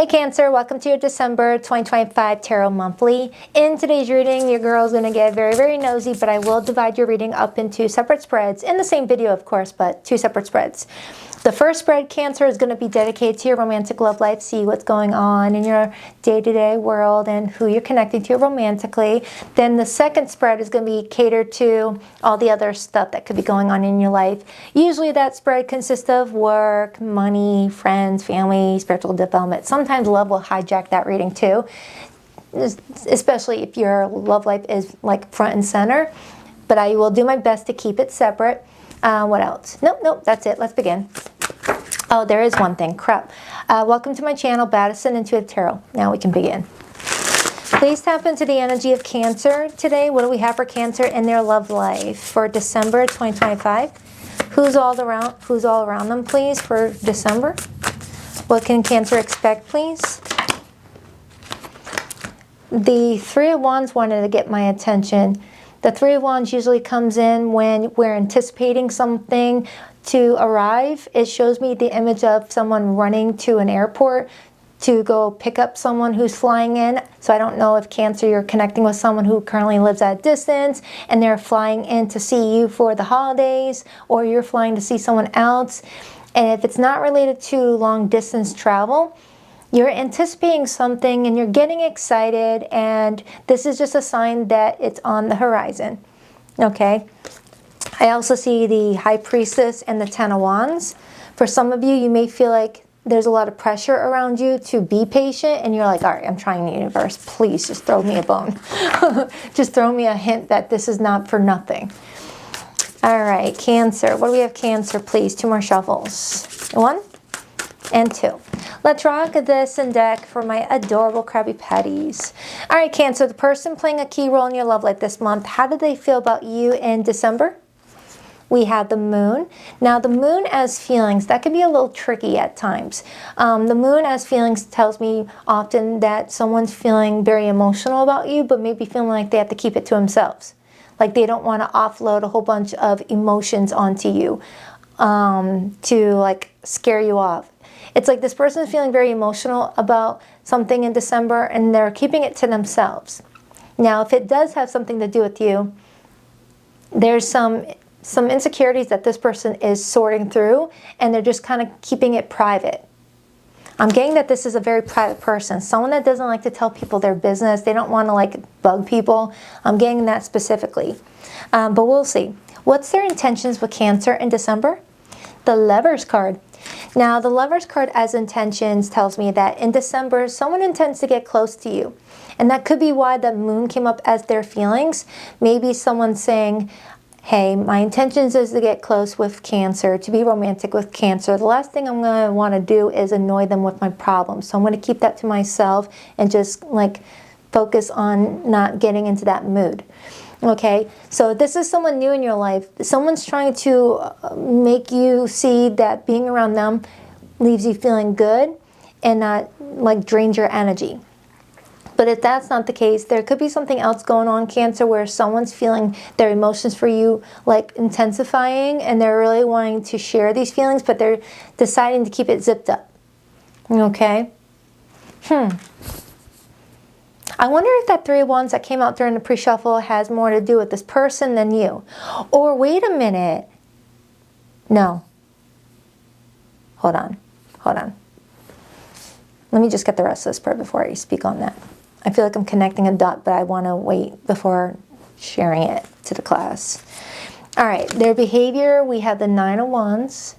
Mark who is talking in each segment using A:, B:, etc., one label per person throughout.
A: Hey Cancer, welcome to your December 2025 Tarot Monthly. In today's reading, your girl is going to get very, very nosy, but I will divide your reading up into separate spreads, in the same video of course, but two separate spreads. The first spread, Cancer, is going to be dedicated to your romantic love life, see what's going on in your day-to-day world and who you're connecting to romantically. Then the second spread is going to be catered to all the other stuff that could be going on in your life. Usually that spread consists of work, money, friends, family, spiritual development. Sometimes love will hijack that reading too, especially if your love life is like front and center. But I will do my best to keep it separate. What else? Nope, that's it. Let's begin. Oh, there is one thing. Crap. Welcome to my channel, Baddison Intuitive Tarot. Now we can begin. Please tap into the energy of Cancer today. What do we have for Cancer in their love life for December 2025? Who's all around them, please, for December? What can Cancer expect, please? The Three of Wands wanted to get my attention. The Three of Wands usually comes in when we're anticipating something to arrive. It shows me the image of someone running to an airport to go pick up someone who's flying in. So I don't know if Cancer, you're connecting with someone who currently lives at a distance and they're flying in to see you for the holidays, or you're flying to see someone else. And if it's not related to long distance travel, you're anticipating something and you're getting excited, and this is just a sign that it's on the horizon. Okay? I also see the High Priestess and the Ten of Wands. For some of you, you may feel like there's a lot of pressure around you to be patient, and you're like, all right, I'm trying the universe. Please just throw me a bone. Just throw me a hint that this is not for nothing. All right, Cancer. What do we have, Cancer, please? Two more shuffles. One and two. Let's rock this and deck for my adorable Krabby Patties. All right, Cancer, the person playing a key role in your love life this month, how do they feel about you in December? We have the Moon. Now, the Moon as feelings, that can be a little tricky at times. The Moon as feelings tells me often that someone's feeling very emotional about you, but maybe feeling like they have to keep it to themselves. Like they don't want to offload a whole bunch of emotions onto you to like scare you off. It's like this person is feeling very emotional about something in December and they're keeping it to themselves. Now, if it does have something to do with you, there's some insecurities that this person is sorting through, and they're just kind of keeping it private. I'm getting that this is a very private person, someone that doesn't like to tell people their business. They don't want to like bug people. I'm getting that specifically. But we'll see. What's their intentions with Cancer in December? The Lovers card. Now, the Lovers card as intentions tells me that in December, someone intends to get close to you. And that could be why the Moon came up as their feelings. Maybe someone's saying, hey, my intentions is to get close with Cancer, to be romantic with Cancer. The last thing I'm going to want to do is annoy them with my problems. So I'm going to keep that to myself and just like focus on not getting into that mood. Okay, so this is someone new in your life. Someone's trying to make you see that being around them leaves you feeling good and not like drains your energy. But if that's not the case, there could be something else going on, Cancer, where someone's feeling their emotions for you like intensifying, and they're really wanting to share these feelings, but they're deciding to keep it zipped up. Okay? I wonder if that Three of Wands that came out during the pre-shuffle has more to do with this person than you. Or wait a minute. No. Hold on. Let me just get the rest of this part before I speak on that. I feel like I'm connecting a dot, but I want to wait before sharing it to the class. All right, their behavior, we have the Nine of Wands.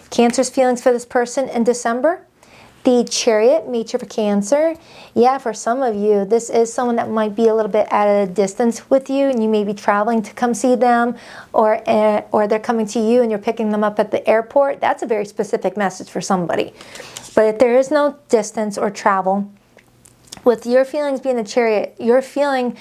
A: Cancer's feelings for this person in December. The Chariot, Nature for Cancer. Yeah, for some of you, this is someone that might be a little bit at a distance with you, and you may be traveling to come see them, or they're coming to you and you're picking them up at the airport. That's a very specific message for somebody. But if there is no distance or travel, with your feelings being the Chariot, you're feeling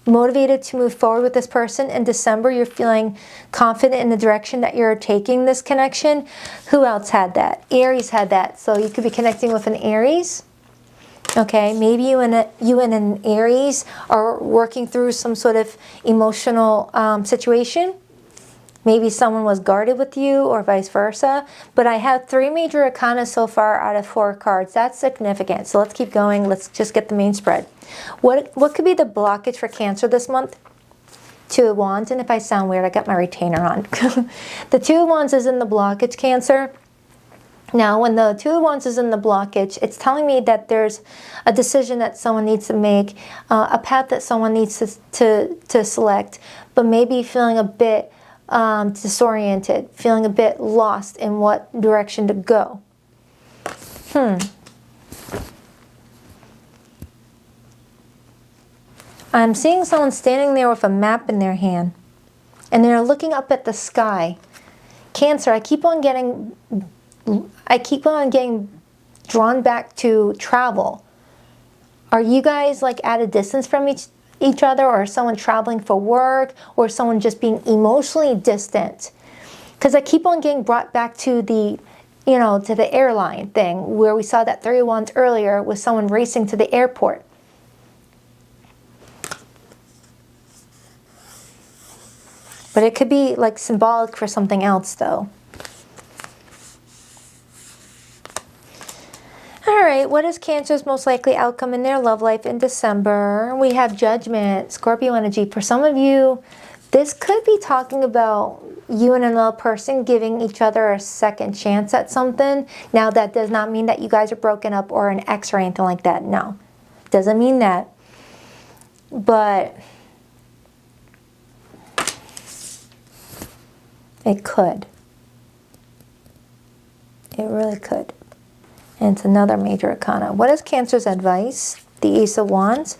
A: motivated to move forward with this person in December. You're feeling confident in the direction that you're taking this connection. Who else had that? Aries had that. So you could be connecting with an Aries. Okay, maybe you and an Aries are working through some sort of emotional situation. Maybe someone was guarded with you or vice versa. But I have 3 major arcana so far out of 4 cards. That's significant. So let's keep going. Let's just get the main spread. What could be the blockage for Cancer this month? 2 of Wands. And if I sound weird, I got my retainer on. The 2 of Wands is in the blockage, Cancer. Now, when the 2 of Wands is in the blockage, it's telling me that there's a decision that someone needs to make, a path that someone needs to select, but maybe feeling a bit disoriented, feeling a bit lost in what direction to go. I'm seeing someone standing there with a map in their hand, and they're looking up at the sky. Cancer, I keep on getting drawn back to travel. Are you guys like at a distance from each other, or someone traveling for work, or someone just being emotionally distant? Because I keep on getting brought back to the, to the airline thing where we saw that 3 of Wands earlier with someone racing to the airport. But it could be like symbolic for something else though. Alright, what is Cancer's most likely outcome in their love life in December? We have Judgment, Scorpio energy. For some of you, this could be talking about you and another person giving each other a second chance at something. Now, that does not mean that you guys are broken up or an ex or anything like that. No, doesn't mean that. But it could. It really could. And it's another major arcana. What is Cancer's advice? The Ace of Wands.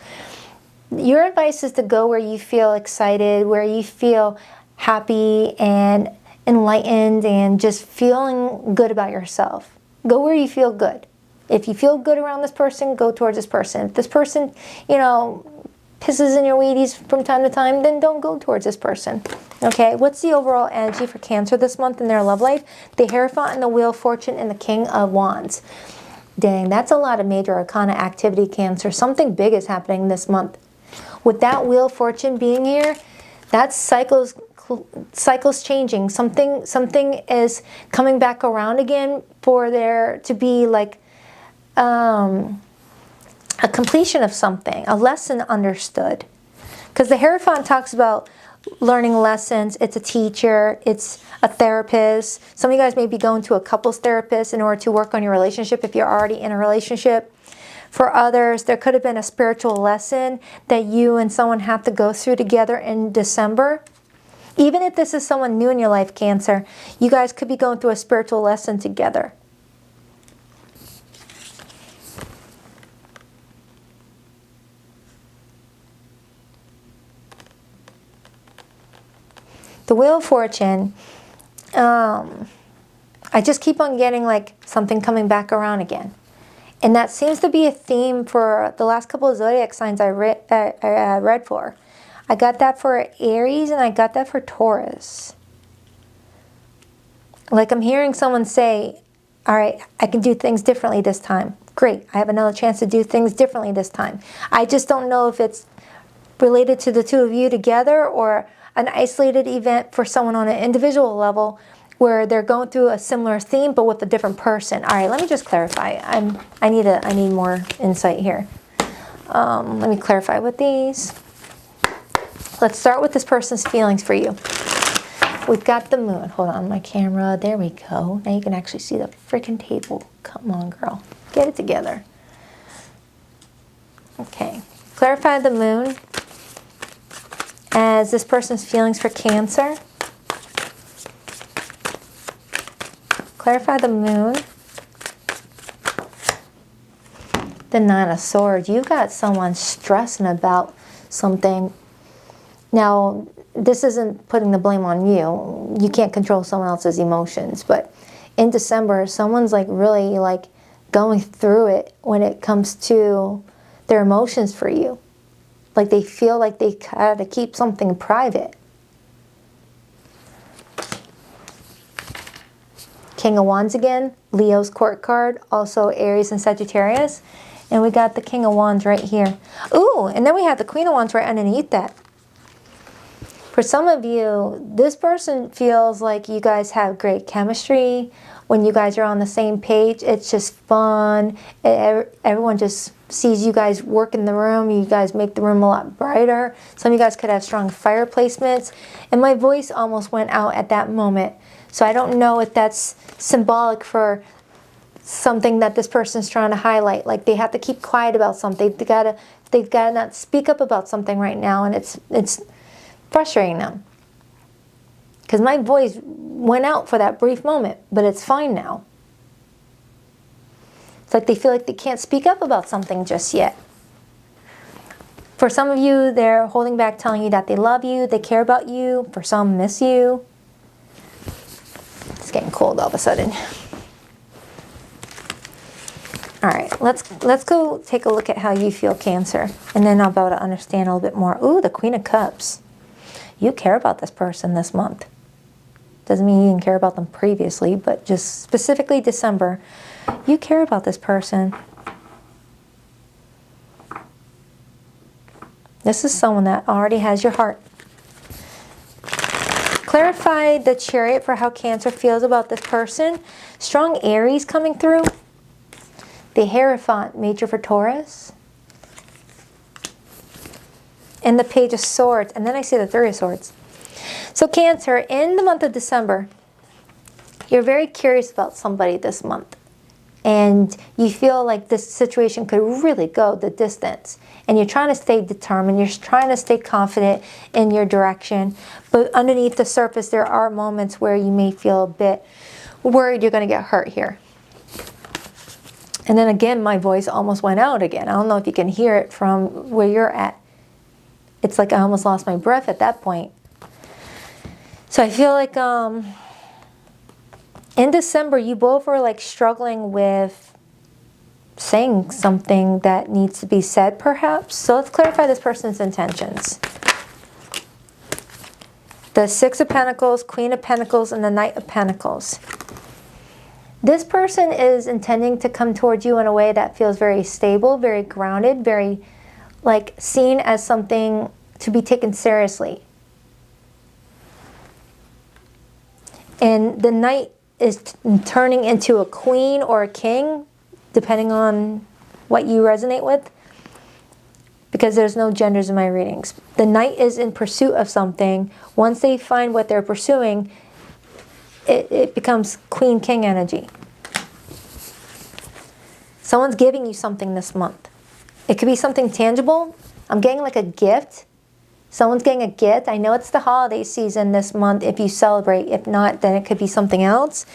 A: Your advice is to go where you feel excited, where you feel happy and enlightened and just feeling good about yourself. Go where you feel good. If you feel good around this person, go towards this person. If this person, pisses in your Wheaties from time to time, then don't go towards this person. Okay, what's the overall energy for Cancer this month in their love life? The Hierophant and the Wheel of Fortune and the King of Wands. Dang, that's a lot of major arcana activity, Cancer. Something big is happening this month. With that Wheel of Fortune being here, that's cycles changing. Something is coming back around again for there to be like a completion of something, a lesson understood. Because the Hierophant talks about learning lessons. It's a teacher. It's a therapist. Some of you guys may be going to a couples therapist in order to work on your relationship if you're already in a relationship. For others, there could have been a spiritual lesson that you and someone have to go through together in December. Even if this is someone new in your life, Cancer, you guys could be going through a spiritual lesson together. The Wheel of Fortune, I just keep on getting like something coming back around again. And that seems to be a theme for the last couple of zodiac signs I read for. I got that for Aries and I got that for Taurus. Like I'm hearing someone say, all right, I can do things differently this time. Great, I have another chance to do things differently this time. I just don't know if it's related to the two of you together or an isolated event for someone on an individual level where they're going through a similar theme but with a different person. All right, let me just clarify. I need more insight here. Let me clarify with these. Let's start with this person's feelings for you. We've got the moon. Hold on, my camera. There we go. Now you can actually see the freaking table. Come on, girl. Get it together. Okay. Clarify the moon as this person's feelings for Cancer. Clarify the moon. The Nine of Swords. You got someone stressing about something. Now, this isn't putting the blame on you. You can't control someone else's emotions. But in December, someone's like really like going through it when it comes to their emotions for you. Like they feel like they gotta keep something private. King of Wands again, Leo's court card, also Aries and Sagittarius. And we got the King of Wands right here. Ooh, and then we have the Queen of Wands right underneath that. For some of you, this person feels like you guys have great chemistry. When you guys are on the same page, it's just fun. Everyone just sees you guys work in the room. You guys make the room a lot brighter. Some of you guys could have strong fire placements. And my voice almost went out at that moment. So I don't know if that's symbolic for something that this person's trying to highlight. Like they have to keep quiet about something. They've gotta not speak up about something right now, and it's frustrating them. Because my voice went out for that brief moment, but it's fine now. It's like they feel like they can't speak up about something just yet. For some of you, they're holding back, telling you that they love you, they care about you. For some, miss you. It's getting cold all of a sudden. All right, let's go take a look at how you feel, Cancer, and then I'll be able to understand a little bit more. Ooh, the Queen of Cups. You care about this person this month. Doesn't mean you didn't care about them previously, but just specifically December, you care about this person. This is someone that already has your heart. Clarify the Chariot for how Cancer feels about this person. Strong Aries coming through. The Hierophant, major for Taurus. And the Page of Swords. And then I see the Three of Swords. So Cancer, in the month of December, you're very curious about somebody this month. And you feel like this situation could really go the distance. And you're trying to stay determined. You're trying to stay confident in your direction. But underneath the surface, there are moments where you may feel a bit worried you're going to get hurt here. And then again, my voice almost went out again. I don't know if you can hear it from where you're at. It's like I almost lost my breath at that point. So I feel like in December, you both were like struggling with saying something that needs to be said, perhaps. So let's clarify this person's intentions. The Six of Pentacles, Queen of Pentacles, and the Knight of Pentacles. This person is intending to come towards you in a way that feels very stable, very grounded, very like seen as something to be taken seriously. And the Knight is turning into a queen or a king, depending on what you resonate with, because there's no genders in my readings. The Knight is in pursuit of something. Once they find what they're pursuing, it becomes queen king energy. Someone's giving you something this month. It could be something tangible. I'm getting like a gift. Someone's getting a gift. I know it's the holiday season this month if you celebrate. If not, then it could be something else.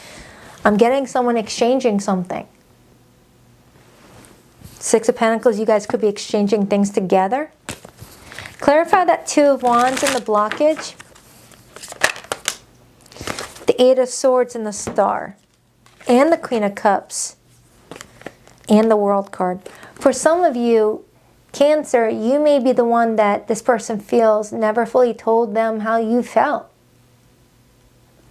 A: I'm getting someone exchanging something. Six of Pentacles, you guys could be exchanging things together. Clarify that Two of Wands and the blockage. The Eight of Swords and the Star. And the Queen of Cups. And the World card. For some of you, Cancer, you may be the one that this person feels never fully told them how you felt.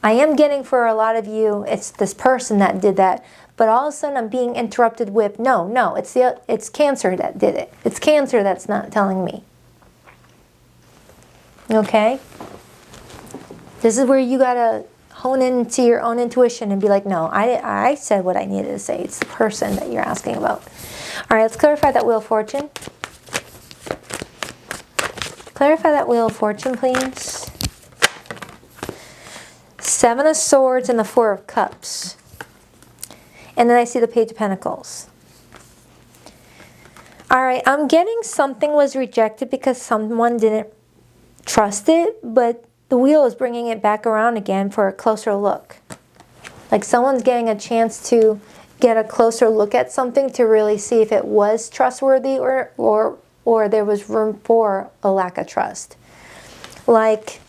A: I am getting for a lot of you, it's this person that did that. But all of a sudden I'm being interrupted with, no, it's Cancer that did it. It's Cancer that's not telling me. Okay? This is where you gotta hone into your own intuition and be like, no, I said what I needed to say. It's the person that you're asking about. All right, let's clarify that Wheel of Fortune. Clarify that Wheel of Fortune, please. Seven of Swords and the Four of Cups. And then I see the Page of Pentacles. All right, I'm getting something was rejected because someone didn't trust it, but the wheel is bringing it back around again for a closer look. Like someone's getting a chance to get a closer look at something to really see if it was trustworthy or there was room for a lack of trust. Like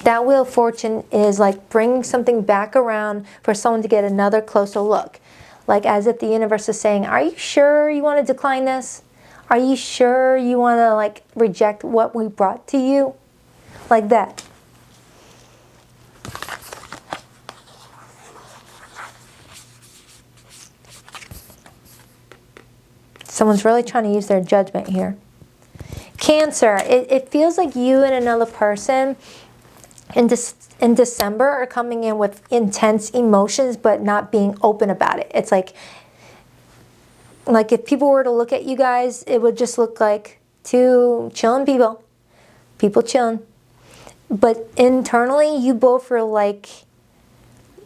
A: that Wheel of Fortune is like bringing something back around for someone to get another closer look. Like as if the universe is saying, are you sure you want to decline this? Are you sure you want to like reject what we brought to you? Like that. Someone's really trying to use their judgment here. Cancer, it feels like you and another person in December are coming in with intense emotions, but not being open about it. It's like if people were to look at you guys, it would just look like two chilling people chilling. But internally, you both are like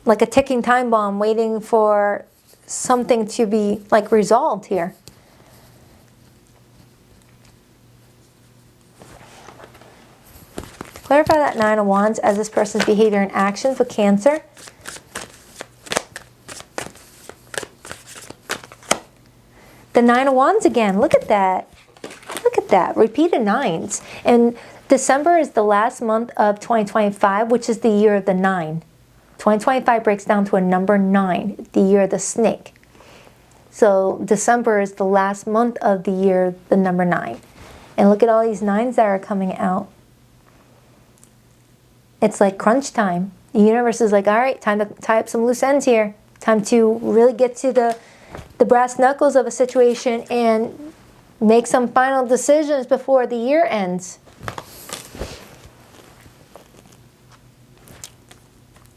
A: a ticking time bomb waiting for something to be like resolved here. Clarify that Nine of Wands as this person's behavior and actions with Cancer. The Nine of Wands again. Look at that. Look at that. Repeated nines. And December is the last month of 2025, which is the year of the 9. 2025 breaks down to a number 9, the year of the snake. So December is the last month of the year, the number 9. And look at all these 9s that are coming out. It's like crunch time. The universe is like, all right, time to tie up some loose ends here. Time to really get to the brass knuckles of a situation and make some final decisions before the year ends.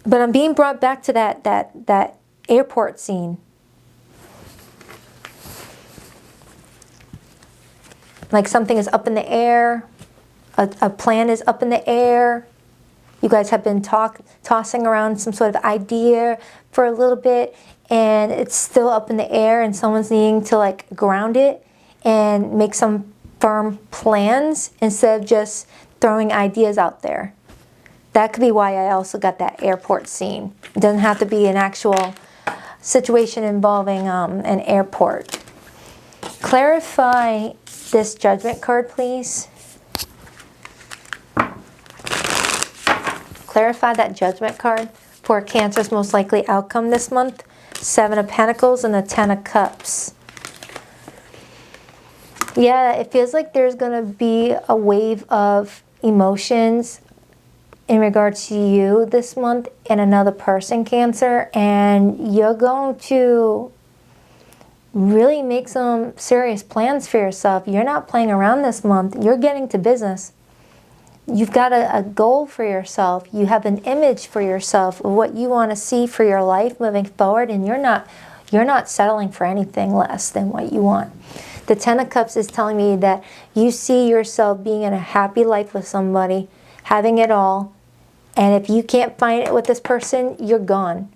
A: But I'm being brought back to that airport scene. Like something is up in the air. A plan is up in the air. You guys have been tossing around some sort of idea for a little bit, and it's still up in the air, and someone's needing to like ground it and make some firm plans instead of just throwing ideas out there. That could be why I also got that airport scene. It doesn't have to be an actual situation involving an airport. Clarify this Judgment card, please. Clarify that Judgment card for Cancer's most likely outcome this month. 7 of Pentacles and the 10 of Cups. Yeah, it feels like there's going to be a wave of emotions in regards to you this month and another person, Cancer. And you're going to really make some serious plans for yourself. You're not playing around this month. You're getting to business. You've got a goal for yourself. You have an image for yourself of what you want to see for your life moving forward, and you're not settling for anything less than what you want. The 10 of Cups is telling me that you see yourself being in a happy life with somebody, having it all, and if you can't find it with this person, you're gone.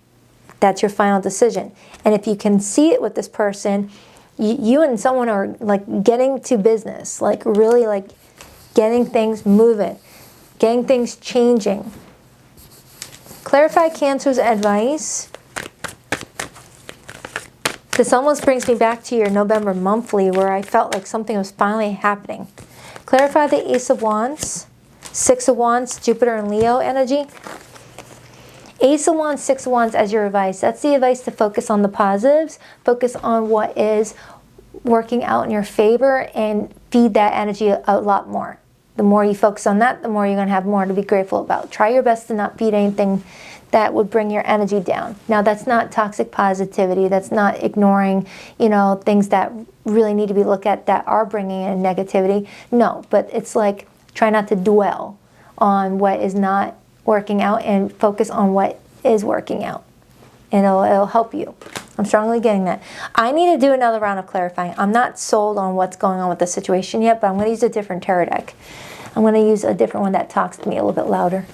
A: That's your final decision. And if you can see it with this person, you and someone are like getting to business, like really like getting things moving, getting things changing. Clarify Cancer's advice. This almost brings me back to your November monthly where I felt like something was finally happening. Clarify the Ace of Wands, 6 of Wands, Jupiter and Leo energy. Ace of Wands, 6 of Wands as your advice. That's the advice to focus on the positives, focus on what is working out in your favor, and feed that energy a lot more. The more you focus on that, the more you're going to have more to be grateful about. Try your best to not feed anything that would bring your energy down. Now, that's not toxic positivity. That's not ignoring, things that really need to be looked at that are bringing in negativity. No, but it's like try not to dwell on what is not working out and focus on what is working out. And it'll help you. I'm strongly getting that. I need to do another round of clarifying. I'm not sold on what's going on with the situation yet, but I'm going to use a different tarot deck. I'm going to use a different one that talks to me a little bit louder.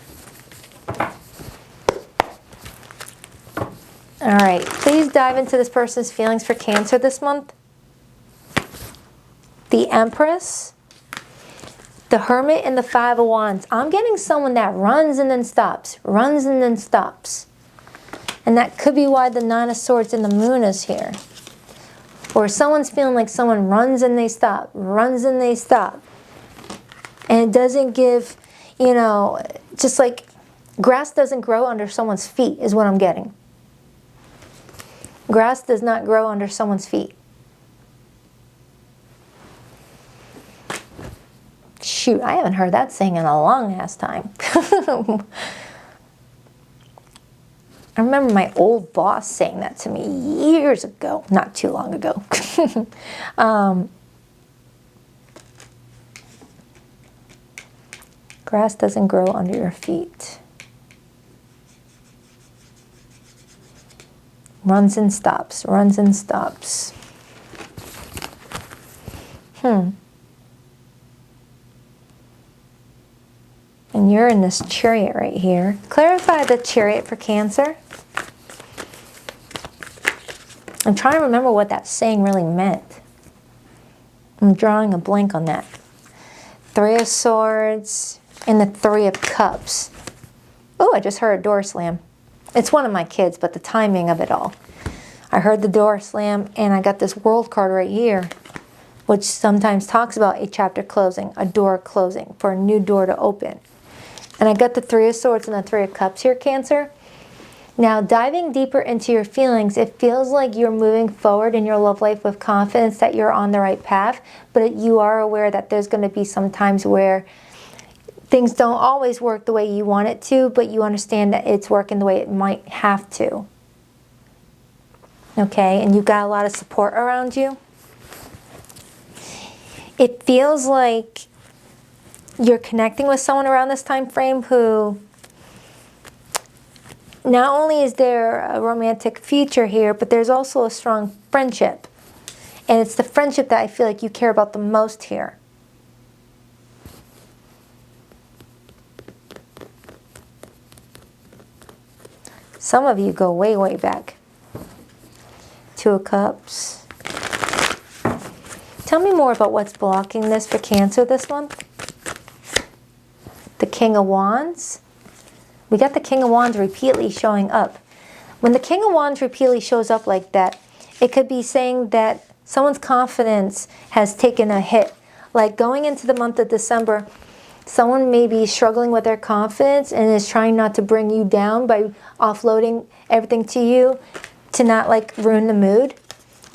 A: All right, please dive into this person's feelings for Cancer this month. The Empress, the Hermit, and the 5 of Wands. I'm getting someone that runs and then stops, runs and then stops. And that could be why the 9 of Swords and the Moon is here. Or someone's feeling like someone runs and they stop, runs and they stop. And it doesn't give, just like grass doesn't grow under someone's feet is what I'm getting. Grass does not grow under someone's feet. Shoot, I haven't heard that saying in a long ass time. I remember my old boss saying that to me years ago, not too long ago. Grass doesn't grow under your feet. Runs and stops, runs and stops. And you're in this Chariot right here. Clarify the Chariot for Cancer. I'm trying to remember what that saying really meant. I'm drawing a blank on that. Three of Swords and the Three of Cups. Oh, I just heard a door slam. It's one of my kids, but the timing of it all. I heard the door slam and I got this World card right here, which sometimes talks about a chapter closing, a door closing, for a new door to open. And I got the Three of Swords and the Three of Cups here, Cancer. Now, diving deeper into your feelings, it feels like you're moving forward in your love life with confidence that you're on the right path, but you are aware that there's going to be some times where things don't always work the way you want it to, but you understand that it's working the way it might have to. Okay, and you've got a lot of support around you. It feels like you're connecting with someone around this time frame who, not only is there a romantic future here, but there's also a strong friendship. And it's the friendship that I feel like you care about the most here. Some of you go way, way back. Two of Cups. Tell me more about what's blocking this for Cancer this month. The King of Wands. We got the King of Wands repeatedly showing up. When the King of Wands repeatedly shows up like that, it could be saying that someone's confidence has taken a hit. Like going into the month of December, someone may be struggling with their confidence and is trying not to bring you down by offloading everything to you to not like ruin the mood.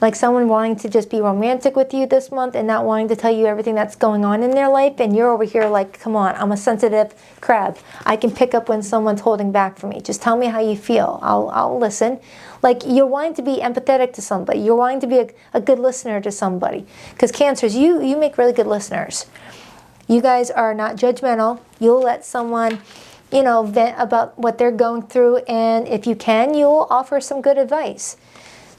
A: Like someone wanting to just be romantic with you this month and not wanting to tell you everything that's going on in their life, and you're over here like, come on, I'm a sensitive crab. I can pick up when someone's holding back from me. Just tell me how you feel. I'll listen. Like you're wanting to be empathetic to somebody. You're wanting to be a good listener to somebody. Because Cancers, you make really good listeners. You guys are not judgmental. You'll let someone, you know, vent about what they're going through, and if you can, you'll offer some good advice.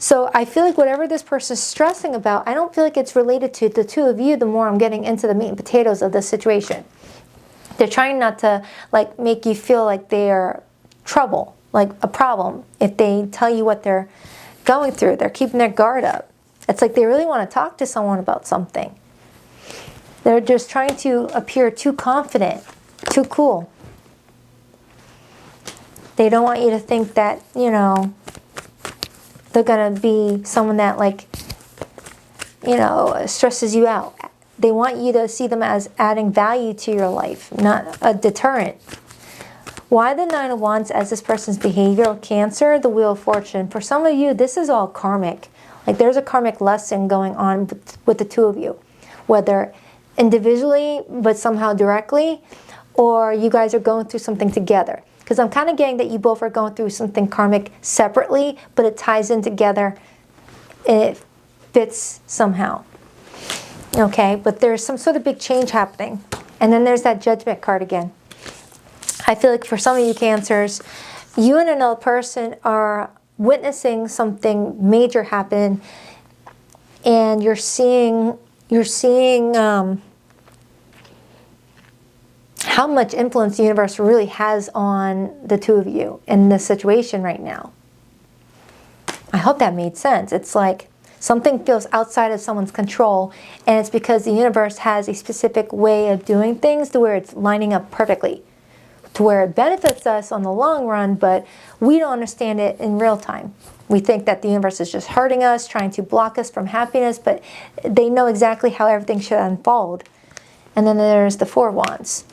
A: So I feel like whatever this person's stressing about, I don't feel like it's related to the two of you the more I'm getting into the meat and potatoes of this situation. They're trying not to like make you feel like they're trouble, like a problem. If they tell you what they're going through, they're keeping their guard up. It's like they really want to talk to someone about something. They're just trying to appear too confident, too cool. They don't want you to think that, you know, they're going to be someone that, like, you know, stresses you out. They want you to see them as adding value to your life, not a deterrent. Why the Nine of Wands as this person's behavioral Cancer? The Wheel of Fortune. For some of you, this is all karmic. Like, there's a karmic lesson going on with the two of you. Whether individually, but somehow directly, or you guys are going through something together. Because I'm kind of getting that you both are going through something karmic separately, but it ties in together and it fits somehow. Okay, but there's some sort of big change happening. And then there's that Judgment card again. I feel like for some of you Cancers, you and another person are witnessing something major happen, and you're seeing how much influence the universe really has on the two of you in this situation right now. I hope that made sense. It's like something feels outside of someone's control, and it's because the universe has a specific way of doing things to where it's lining up perfectly, to where it benefits us on the long run, but we don't understand it in real time. We think that the universe is just hurting us, trying to block us from happiness, but they know exactly how everything should unfold. And then there's the Four of Wands.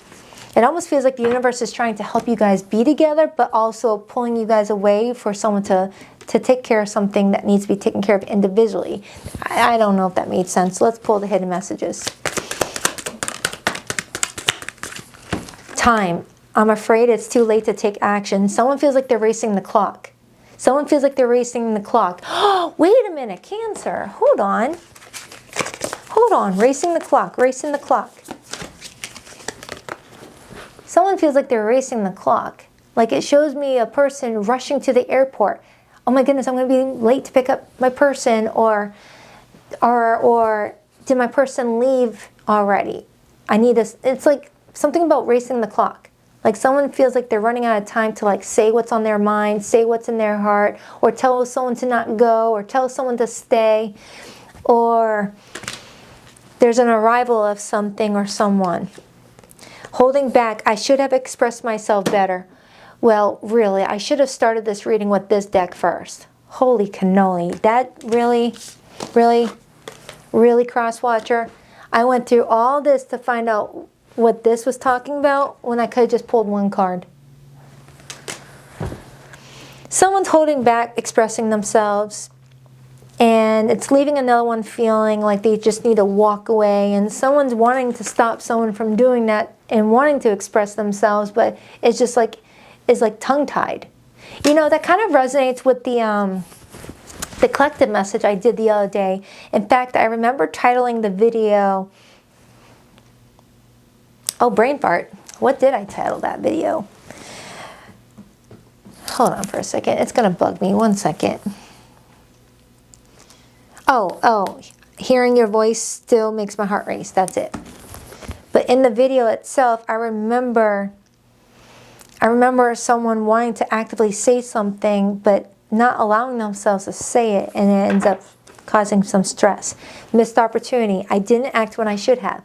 A: It almost feels like the universe is trying to help you guys be together, but also pulling you guys away for someone to take care of something that needs to be taken care of individually. I don't know if that made sense. Let's pull the hidden messages. Time. I'm afraid it's too late to take action. Someone feels like they're racing the clock. Someone feels like they're racing the clock. Oh, wait a minute, Cancer. Hold on. Hold on. Racing the clock. Racing the clock. someone feels like they're racing the clock. Like it shows me a person rushing to the airport. Oh my goodness, I'm going to be late to pick up my person, or did my person leave already? I need this. It's like something about racing the clock. Like someone feels like they're running out of time to like say what's on their mind, say what's in their heart, or tell someone to not go, or tell someone to stay, or there's an arrival of something or someone. Holding back, I should have expressed myself better. Well, really, I should have started this reading with this deck first. Holy cannoli. That really, cross-watcher. I went through all this to find out what this was talking about when I could have just pulled one card. Someone's holding back, expressing themselves, and it's leaving another one feeling like they just need to walk away, and someone's wanting to stop someone from doing that and wanting to express themselves, but it's just like, is like tongue-tied. You know, that kind of resonates with the collective message I did the other day. In fact, I remember titling the video, oh, brain fart. What did I title that video? Hold on for a second. It's going to bug me. 1 second. Oh, hearing your voice still makes my heart race. That's it. But in the video itself, I remember someone wanting to actively say something, but not allowing themselves to say it, and it ends up causing some stress. Missed opportunity. I didn't act when I should have.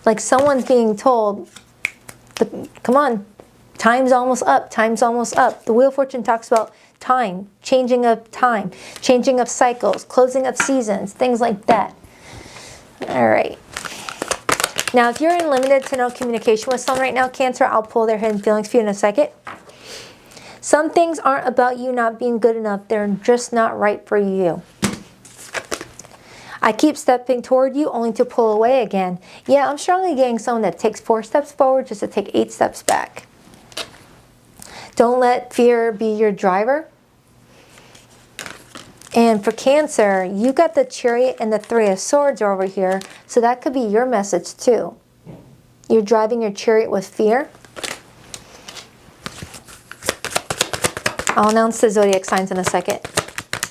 A: Like someone's being told, come on, time's almost up, time's almost up. The Wheel of Fortune talks about time, changing of cycles, closing of seasons, things like that. All right. Now, if you're in limited to no communication with someone right now, Cancer, I'll pull their hidden feelings for you in a second. Some things aren't about you not being good enough. They're just not right for you. I keep stepping toward you only to pull away again. Yeah, I'm strongly getting someone that takes 4 steps forward just to take 8 steps back. Don't let fear be your driver. And for Cancer, you got the Chariot and the 3 of Swords over here, so that could be your message too. You're driving your chariot with fear. I'll announce the zodiac signs in a second.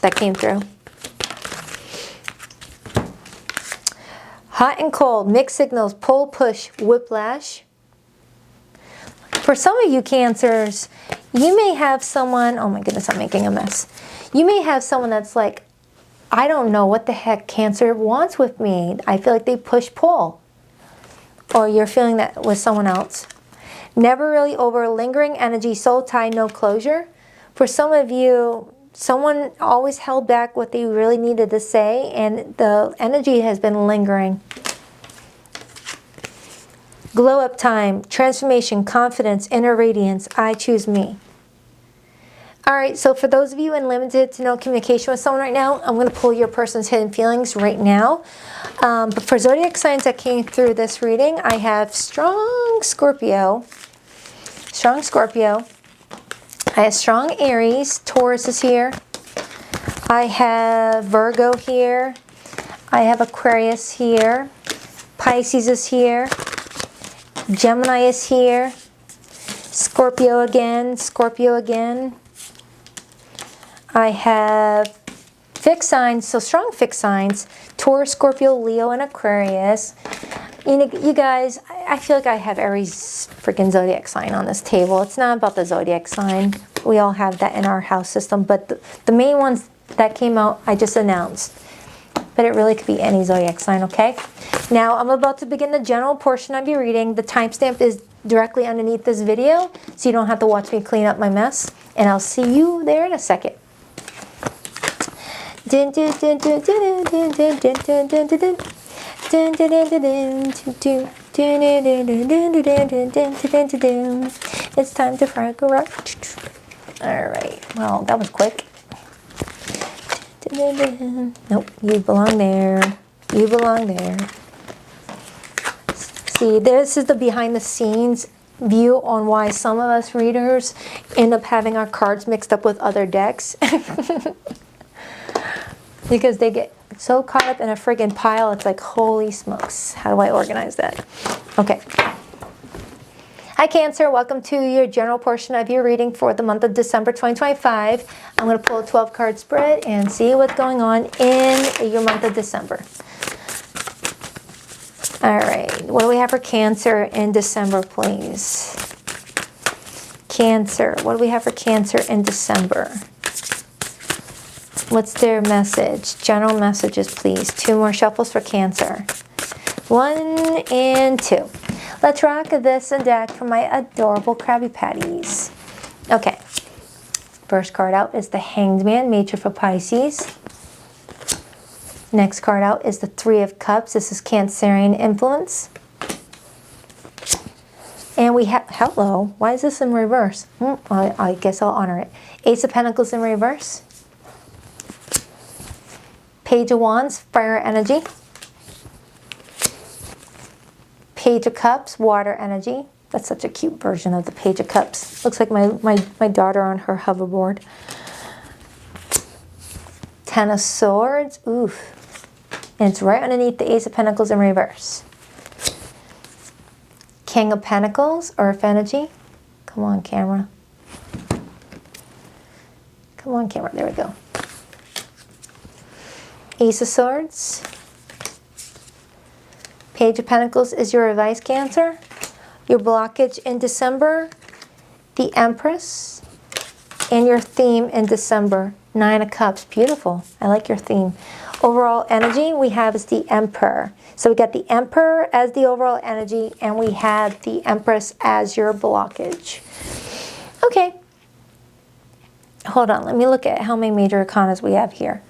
A: That came through. Hot and cold, mixed signals, pull, push, whiplash. For some of you Cancers, you may have someone, oh my goodness, I'm making a mess. You may have someone that's like, I don't know what the heck Cancer wants with me. I feel like they push-pull. Or you're feeling that with someone else. Never really over, lingering energy, soul tie, no closure. For some of you, someone always held back what they really needed to say, and the energy has been lingering. Glow up time, transformation, confidence, inner radiance, I choose me. All right, so for those of you in limited to no communication with someone right now, I'm going to pull your person's hidden feelings right now. But for zodiac signs that came through this reading, I have strong Scorpio. I have strong Aries. Taurus is here. I have Virgo here. I have Aquarius here. Pisces is here. Gemini is here. Scorpio again. I have fixed signs, so strong fixed signs. Taurus, Scorpio, Leo, and Aquarius. You guys, I feel like I have every freaking zodiac sign on this table. It's not about the zodiac sign. We all have that in our house system, but the main ones that came out, I just announced. But it really could be any zodiac sign, okay? Now, I'm about to begin the general portion of your reading. The timestamp is directly underneath this video, so you don't have to watch me clean up my mess. And I'll see you there in a second. It's time to frag a rock. Alright, well, that was quick. Nope, you belong there. You belong there. See, this is the behind the scenes view on why some of us readers end up having our cards mixed up with other decks. Because they get so caught up in a friggin' pile, it's like, holy smokes, how do I organize that? Okay. Hi Cancer, welcome to your general portion of your reading for the month of December 2025. I'm going to pull a 12 card spread and see what's going on in your month of December. All right, what do we have for Cancer in December, please? Cancer, what do we have for Cancer in December? What's their message? General messages, please. 2 more shuffles for Cancer. 1 and 2. Let's rock this deck for my adorable Krabby Patties. Okay. First card out is the Hanged Man, Major for Pisces. Next card out is the 3 of Cups. This is Cancerian influence. And we have, hello, why is this in reverse? I guess I'll honor it. Ace of Pentacles in reverse. Page of Wands, fire energy. Page of Cups, water energy. That's such a cute version of the Page of Cups. Looks like my daughter on her hoverboard. 10 of Swords. Oof. And it's right underneath the Ace of Pentacles in reverse. King of Pentacles, earth energy. Come on, camera. Come on, camera. There we go. Ace of Swords. Page of Pentacles is your advice, Cancer. Your blockage in December, the Empress. And your theme in December, 9 of Cups. Beautiful. I like your theme. Overall energy we have is the Emperor. So we got the Emperor as the overall energy, and we have the Empress as your blockage. Okay. Hold on. Let me look at how many major arcanas we have here.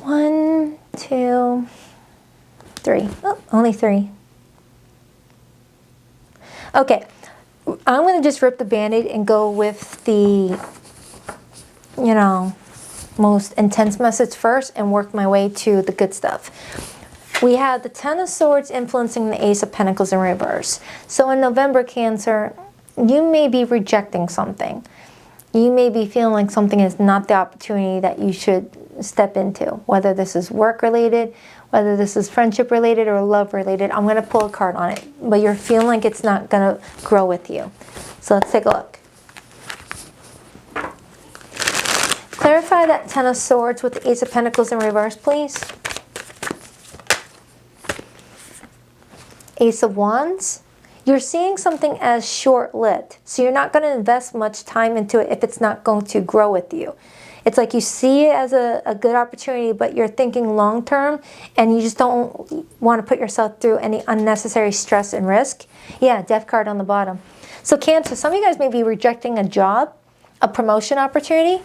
A: 1, 2, 3. Oh, only 3. Okay. I'm going to just rip the Band-Aid and go with the, you know, most intense message first and work my way to the good stuff. We have the 10 of Swords influencing the Ace of Pentacles in reverse. So in November, Cancer, you may be rejecting something. You may be feeling like something is not the opportunity that you should step into, whether this is work related, whether this is friendship related or love related. I'm going to pull a card on it, but you're feeling like it's not going to grow with you. So let's take a look. Clarify that 10 of Swords with the Ace of Pentacles in reverse, please. Ace of Wands. You're seeing something as short-lived, so you're not going to invest much time into it if it's not going to grow with you. It's like you see it as a good opportunity, but you're thinking long-term, and you just don't want to put yourself through any unnecessary stress and risk. Yeah, Death card on the bottom. So Cancer, some of you guys may be rejecting a job, a promotion opportunity.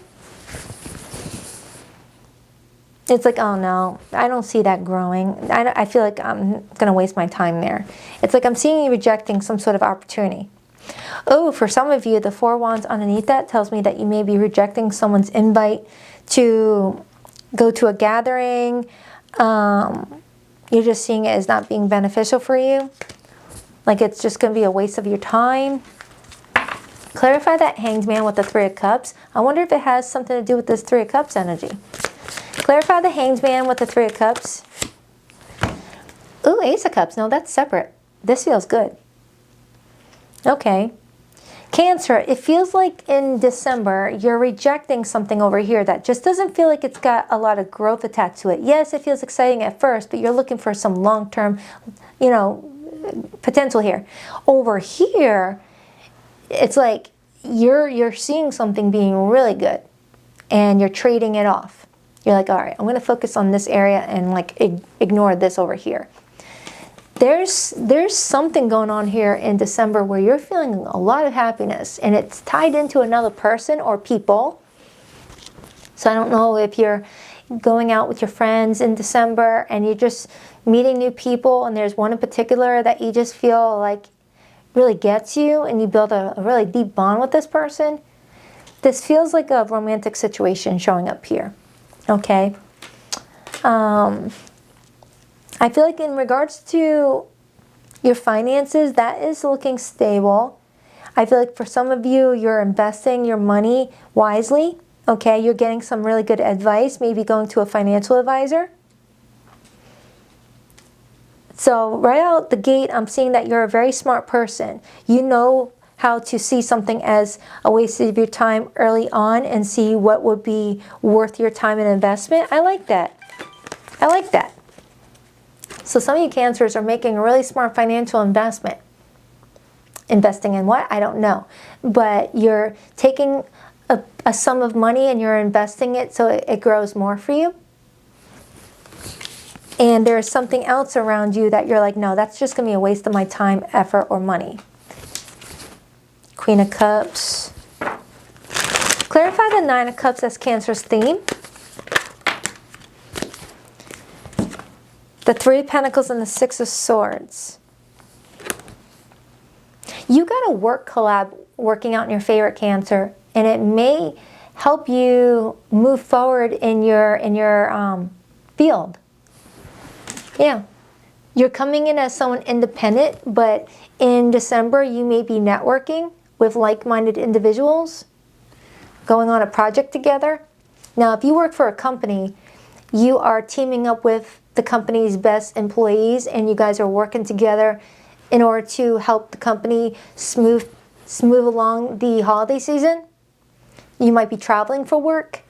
A: It's like, oh no, I don't see that growing. I feel like I'm going to waste my time there. It's like I'm seeing you rejecting some sort of opportunity. Oh, for some of you, the 4 Wands underneath that tells me that you may be rejecting someone's invite to go to a gathering. You're just seeing it as not being beneficial for you. Like it's just going to be a waste of your time. Clarify that Hanged Man with the 3 of Cups. I wonder if it has something to do with this 3 of Cups energy. Clarify the Hanged Man with the 3 of Cups. Ooh, Ace of Cups. No, that's separate. This feels good. Okay. Cancer, it feels like in December you're rejecting something over here that just doesn't feel like it's got a lot of growth attached to it. Yes, it feels exciting at first, but you're looking for some long-term, you know, potential here. Over here, it's like you're seeing something being really good and you're trading it off. You're like, all right, I'm going to focus on this area and like ignore this over here. There's something going on here in December where you're feeling a lot of happiness, and it's tied into another person or people. So I don't know if you're going out with your friends in December and you're just meeting new people, and there's one in particular that you just feel like really gets you, and you build a really deep bond with this person. This feels like a romantic situation showing up here. Okay. I feel like in regards to your finances, that is looking stable. I feel like for some of you, you're investing your money wisely. Okay, you're getting some really good advice, maybe going to a financial advisor. So right out the gate, I'm seeing that you're a very smart person. You know how to see something as a waste of your time early on and see what would be worth your time and investment. I like that. I like that. So some of you Cancers are making a really smart financial investment. Investing in what? I don't know. But you're taking a sum of money and you're investing it so it grows more for you. And there's something else around you that you're like, no, that's just going to be a waste of my time, effort, or money. Queen of Cups. Clarify the Nine of Cups as Cancer's theme. The Three of Pentacles and the Six of Swords. You got a work collab working out in your favorite Cancer, and it may help you move forward in your field. Yeah, you're coming in as someone independent, but in December you may be networking with like-minded individuals, going on a project together. Now, if you work for a company, you are teaming up with the company's best employees, and you guys are working together in order to help the company smooth along the holiday season. You might be traveling for work.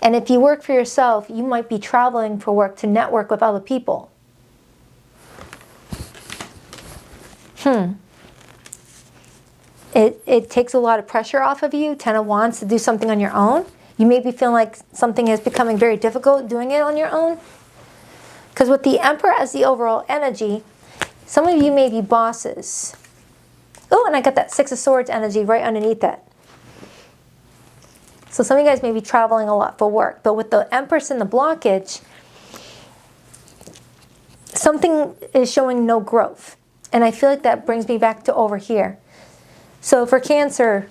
A: And if you work for yourself, you might be traveling for work to network with other people. It takes a lot of pressure off of you, Ten of Wands, to do something on your own. You may be feeling like something is becoming very difficult doing it on your own. Because with the Emperor as the overall energy, some of you may be bosses. Oh, and I got that Six of Swords energy right underneath that. So some of you guys may be traveling a lot for work. But with the Empress and the blockage, something is showing no growth. And I feel like that brings me back to over here. So for Cancer,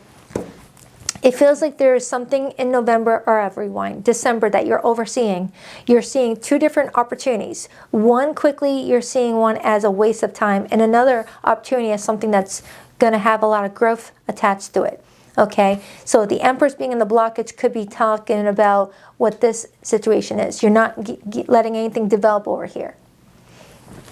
A: it feels like there is something in November, or rewind, December, that you're overseeing. You're seeing two different opportunities. One, quickly, you're seeing one as a waste of time, and another opportunity as something that's going to have a lot of growth attached to it. Okay, so the Empress being in the blockage could be talking about what this situation is. You're not letting anything develop over here.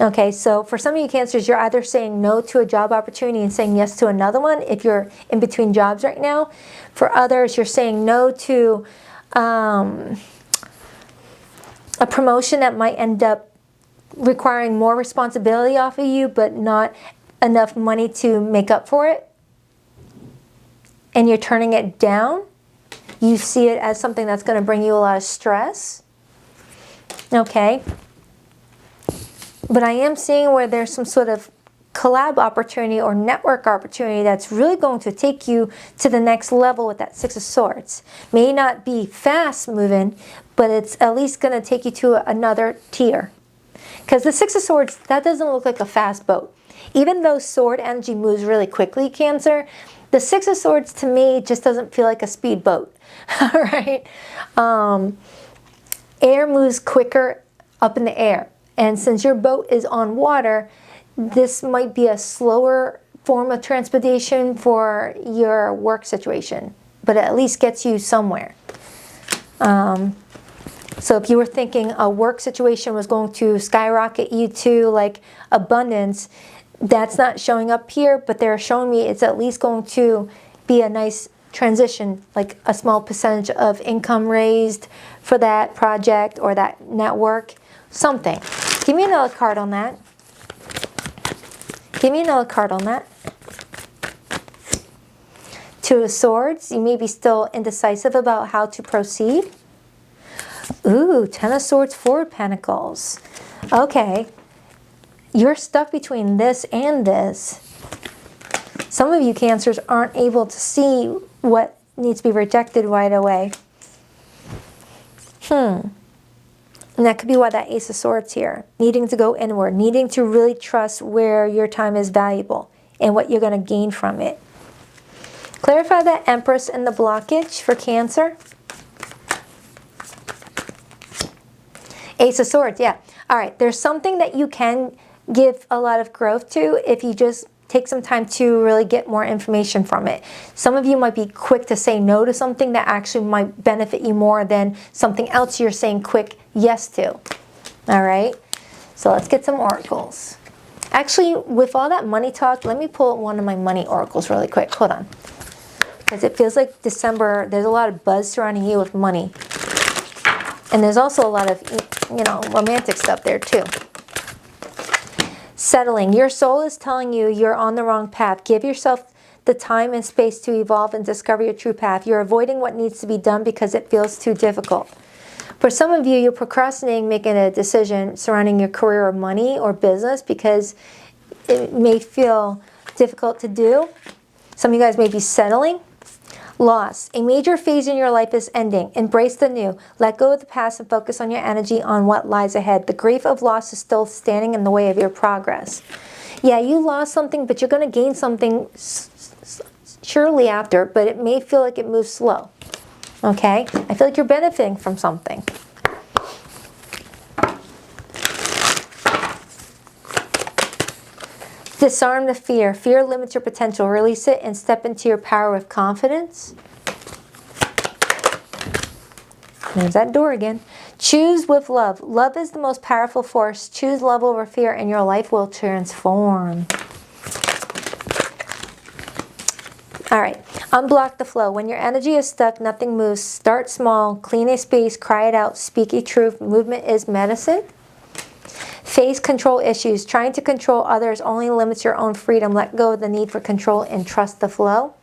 A: Okay, so for some of you Cancers, you're either saying no to a job opportunity and saying yes to another one if you're in between jobs right now. For others, you're saying no to a promotion that might end up requiring more responsibility off of you, but not enough money to make up for it. And you're turning it down. You see it as something that's going to bring you a lot of stress. Okay. But I am seeing where there's some sort of collab opportunity or network opportunity that's really going to take you to the next level with that Six of Swords. May not be fast moving, but it's at least going to take you to another tier. Because the Six of Swords, that doesn't look like a fast boat. Even though sword energy moves really quickly, Cancer, the Six of Swords to me just doesn't feel like a speed boat. All right? Air moves quicker up in the air. And since your boat is on water, this might be a slower form of transportation for your work situation, but it at least gets you somewhere. So if you were thinking a work situation was going to skyrocket you to like abundance, that's not showing up here, but they're showing me it's at least going to be a nice transition, like a small percentage of income raised for that project or that network, something. Give me another card on that. Give me another card on that. Two of Swords. You may be still indecisive about how to proceed. Ooh, Ten of Swords, Four of Pentacles. Okay. You're stuck between this and this. Some of you Cancers aren't able to see what needs to be rejected right away. And that could be why that Ace of Swords here. Needing to go inward. Needing to really trust where your time is valuable and what you're going to gain from it. Clarify that Empress and the blockage for Cancer. Ace of Swords, yeah. All right, there's something that you can give a lot of growth to if you just take some time to really get more information from it. Some of you might be quick to say no to something that actually might benefit you more than something else you're saying quick yes to. All right? So let's get some oracles. Actually, with all that money talk, let me pull one of my money oracles really quick. Hold on. Because it feels like December, there's a lot of buzz surrounding you with money. And there's also a lot of, you know, romantic stuff there too. Settling. Your soul is telling you you're on the wrong path. Give yourself the time and space to evolve and discover your true path. You're avoiding what needs to be done because it feels too difficult. For some of you, you're procrastinating making a decision surrounding your career or money or business because it may feel difficult to do. Some of you guys may be settling. Loss. A major phase in your life is ending. Embrace the new. Let go of the past and focus on your energy on what lies ahead. The grief of loss is still standing in the way of your progress. Yeah, you lost something, but you're going to gain something surely after, but it may feel like it moves slow. Okay? I feel like you're benefiting from something. Disarm the fear. Fear limits your potential. Release it and step into your power with confidence. There's that door again. Choose with love. Love is the most powerful force. Choose love over fear and your life will transform. All right. Unblock the flow. When your energy is stuck, nothing moves. Start small. Clean a space. Cry it out. Speak a truth. Movement is medicine. Face control issues. Trying to control others only limits your own freedom. Let go of the need for control and trust the flow.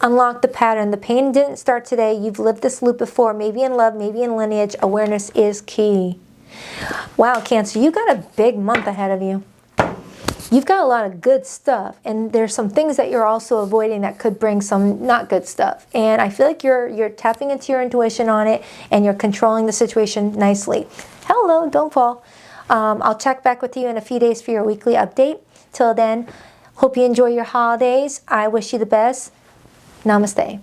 A: Unlock the pattern. The pain didn't start today. You've lived this loop before. Maybe in love, maybe in lineage. Awareness is key. Wow, Cancer, you got a big month ahead of you. You've got a lot of good stuff. And there's some things that you're also avoiding that could bring some not good stuff. And I feel like you're tapping into your intuition on it and you're controlling the situation nicely. Hello, don't fall. I'll check back with you in a few days for your weekly update. Till then, hope you enjoy your holidays. I wish you the best. Namaste.